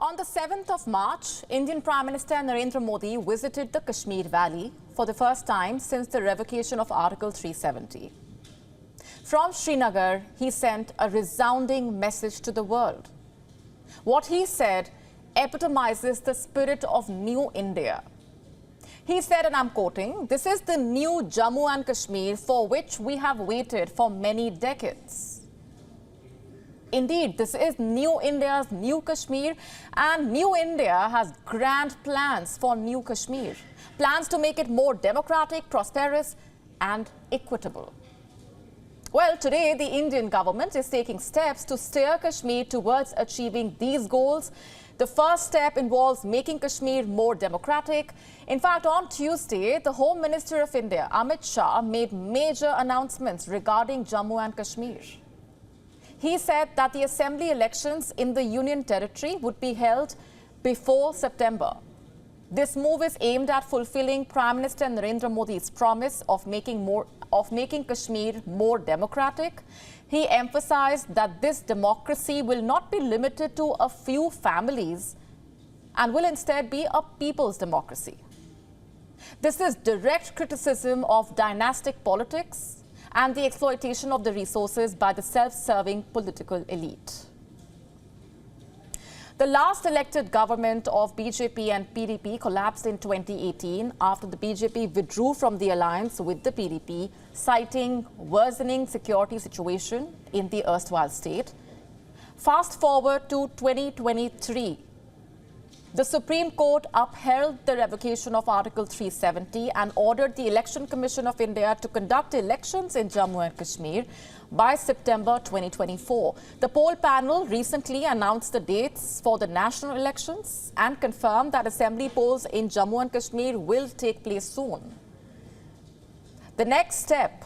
On the 7th of March, Indian Prime Minister Narendra Modi visited the Kashmir Valley for the first time since the revocation of Article 370. From Srinagar, he sent a resounding message to the world. What he said epitomizes the spirit of New India. He said, and I'm quoting, "This is the new Jammu and Kashmir for which we have waited for many decades." Indeed, this is New India's New Kashmir, and New India has grand plans for New Kashmir. Plans to make it more democratic, prosperous and equitable. Well, today the Indian government is taking steps to steer Kashmir towards achieving these goals. The first step involves making Kashmir more democratic. In fact, on Tuesday, the Home Minister of India, Amit Shah, made major announcements regarding Jammu and Kashmir. He said that the assembly elections in the Union Territory would be held before September. This move is aimed at fulfilling Prime Minister Narendra Modi's promise of making Kashmir more democratic. He emphasized that this democracy will not be limited to a few families and will instead be a people's democracy. This is direct criticism of dynastic politics and the exploitation of the resources by the self-serving political elite. The last elected government of BJP and PDP collapsed in 2018 after the BJP withdrew from the alliance with the PDP, citing worsening security situation in the erstwhile state. Fast forward to 2023. The Supreme Court upheld the revocation of Article 370 and ordered the Election Commission of India to conduct elections in Jammu and Kashmir by September 2024. The poll panel recently announced the dates for the national elections and confirmed that assembly polls in Jammu and Kashmir will take place soon. The next step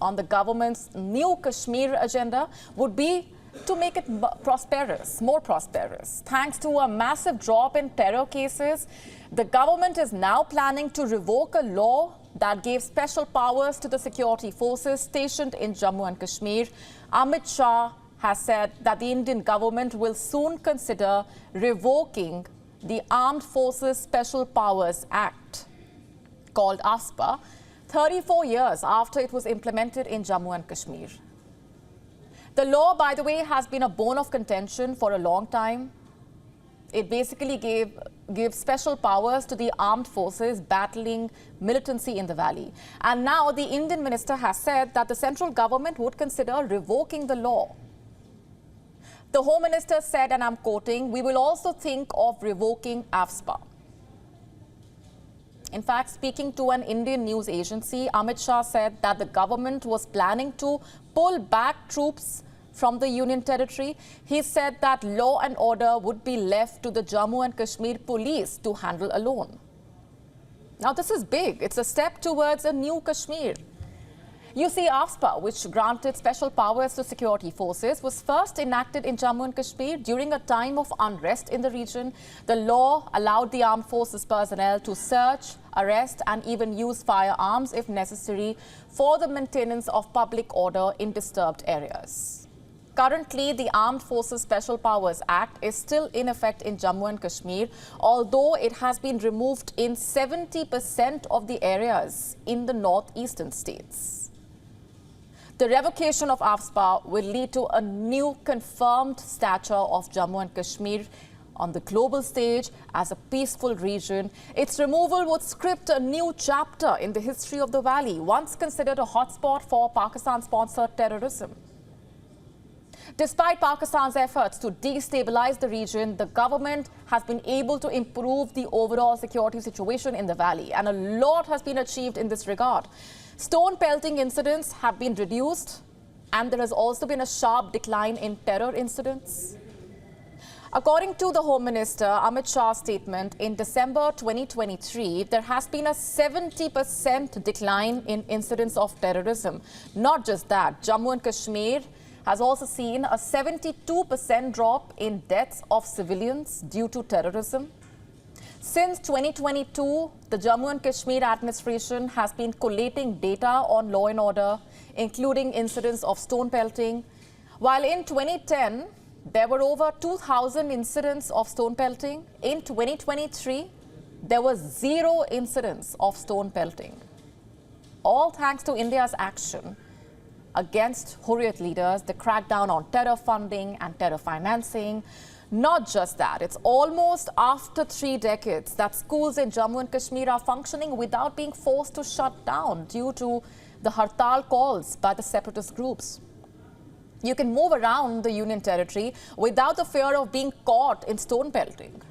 on the government's new Kashmir agenda would be to make it more prosperous. Thanks to a massive drop in terror cases, the government is now planning to revoke a law that gave special powers to the security forces stationed in Jammu and Kashmir. Amit Shah has said that the Indian government will soon consider revoking the Armed Forces Special Powers Act, called AFSPA, 34 years after it was implemented in Jammu and Kashmir. The law, by the way, has been a bone of contention for a long time. It basically gave special powers to the armed forces battling militancy in the valley. And now the Indian minister has said that the central government would consider revoking the law. The Home Minister said, and I'm quoting, "We will also think of revoking AFSPA." In fact, speaking to an Indian news agency, Amit Shah said that the government was planning to pull back troops from the Union Territory. He said that law and order would be left to the Jammu and Kashmir police to handle alone. Now, this is big. It's a step towards a new Kashmir. You see, AFSPA, which granted special powers to security forces, was first enacted in Jammu and Kashmir during a time of unrest in the region. The law allowed the armed forces personnel to search, arrest and even use firearms if necessary for the maintenance of public order in disturbed areas. Currently, the Armed Forces Special Powers Act is still in effect in Jammu and Kashmir, although it has been removed in 70% of the areas in the northeastern states. The revocation of AFSPA will lead to a new confirmed stature of Jammu and Kashmir on the global stage as a peaceful region. Its removal would script a new chapter in the history of the valley, once considered a hotspot for Pakistan-sponsored terrorism. Despite Pakistan's efforts to destabilize the region, the government has been able to improve the overall security situation in the valley, and a lot has been achieved in this regard. Stone pelting incidents have been reduced, and there has also been a sharp decline in terror incidents. According to the Home Minister, Amit Shah's statement, in December 2023, there has been a 70% decline in incidents of terrorism. Not just that, Jammu and Kashmir has also seen a 72% drop in deaths of civilians due to terrorism. Since 2022, the Jammu and Kashmir administration has been collating data on law and order, including incidents of stone pelting. While in 2010, there were over 2,000 incidents of stone pelting. In 2023, there was 0 incidents of stone pelting. All thanks to India's action against Hurriyat leaders, the crackdown on terror funding and terror financing. Not just that, it's almost after 3 decades that schools in Jammu and Kashmir are functioning without being forced to shut down due to the hartal calls by the separatist groups. You can move around the Union territory without the fear of being caught in stone pelting.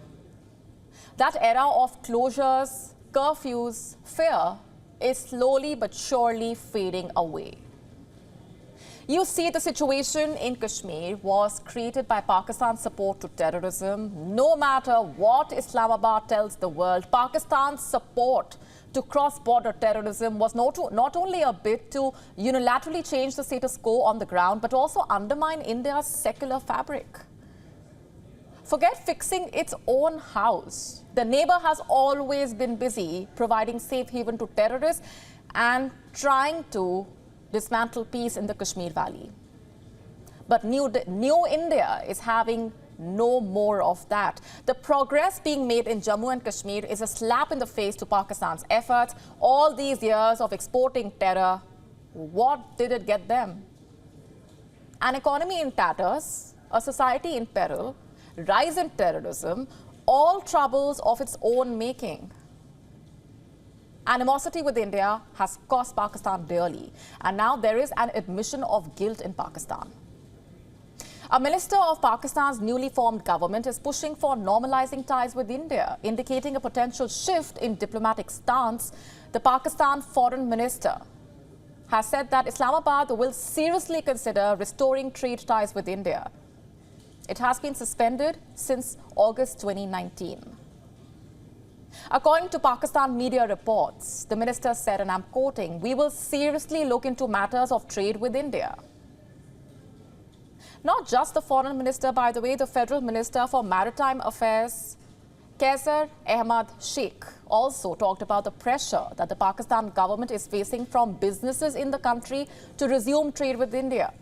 That era of closures, curfews, fear is slowly but surely fading away. You see, the situation in Kashmir was created by Pakistan's support to terrorism. No matter what Islamabad tells the world, Pakistan's support to cross-border terrorism was not only a bid to unilaterally change the status quo on the ground, but also undermine India's secular fabric. Forget fixing its own house. The neighbor has always been busy providing safe haven to terrorists and trying to dismantle peace in the Kashmir Valley. But new India is having no more of that. The progress being made in Jammu and Kashmir is a slap in the face to Pakistan's efforts. All these years of exporting terror, what did it get them? An economy in tatters, a society in peril, rise in terrorism, all troubles of its own making. Animosity with India has cost Pakistan dearly, and now there is an admission of guilt in Pakistan. A minister of Pakistan's newly formed government is pushing for normalizing ties with India, indicating a potential shift in diplomatic stance. The Pakistan foreign minister has said that Islamabad will seriously consider restoring trade ties with India. It has been suspended since August 2019. According to Pakistan media reports, the minister said, and I'm quoting, "We will seriously look into matters of trade with India." Not just the foreign minister, by the way, the federal minister for maritime affairs, Kaisar Ahmad Sheikh, also talked about the pressure that the Pakistan government is facing from businesses in the country to resume trade with India.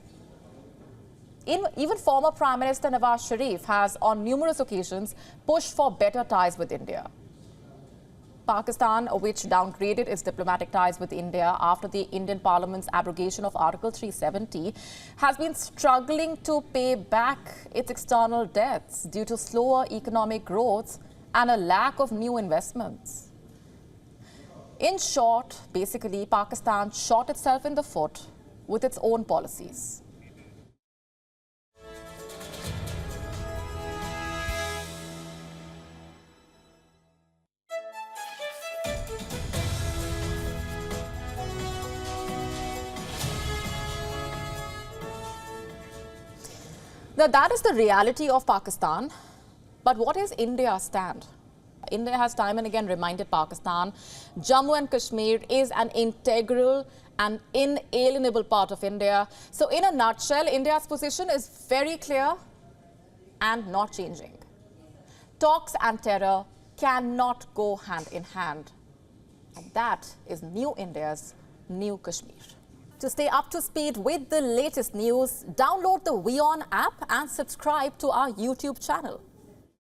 Even former Prime Minister Nawaz Sharif has on numerous occasions pushed for better ties with India. Pakistan, which downgraded its diplomatic ties with India after the Indian Parliament's abrogation of Article 370, has been struggling to pay back its external debts due to slower economic growth and a lack of new investments. In short, basically, Pakistan shot itself in the foot with its own policies. Now, that is the reality of Pakistan. But what is India's stand? India has time and again reminded Pakistan, Jammu and Kashmir is an integral and inalienable part of India. So in a nutshell, India's position is very clear and not changing. Talks and terror cannot go hand in hand. And that is new India's new Kashmir. To stay up to speed with the latest news, download the WION app and subscribe to our YouTube channel.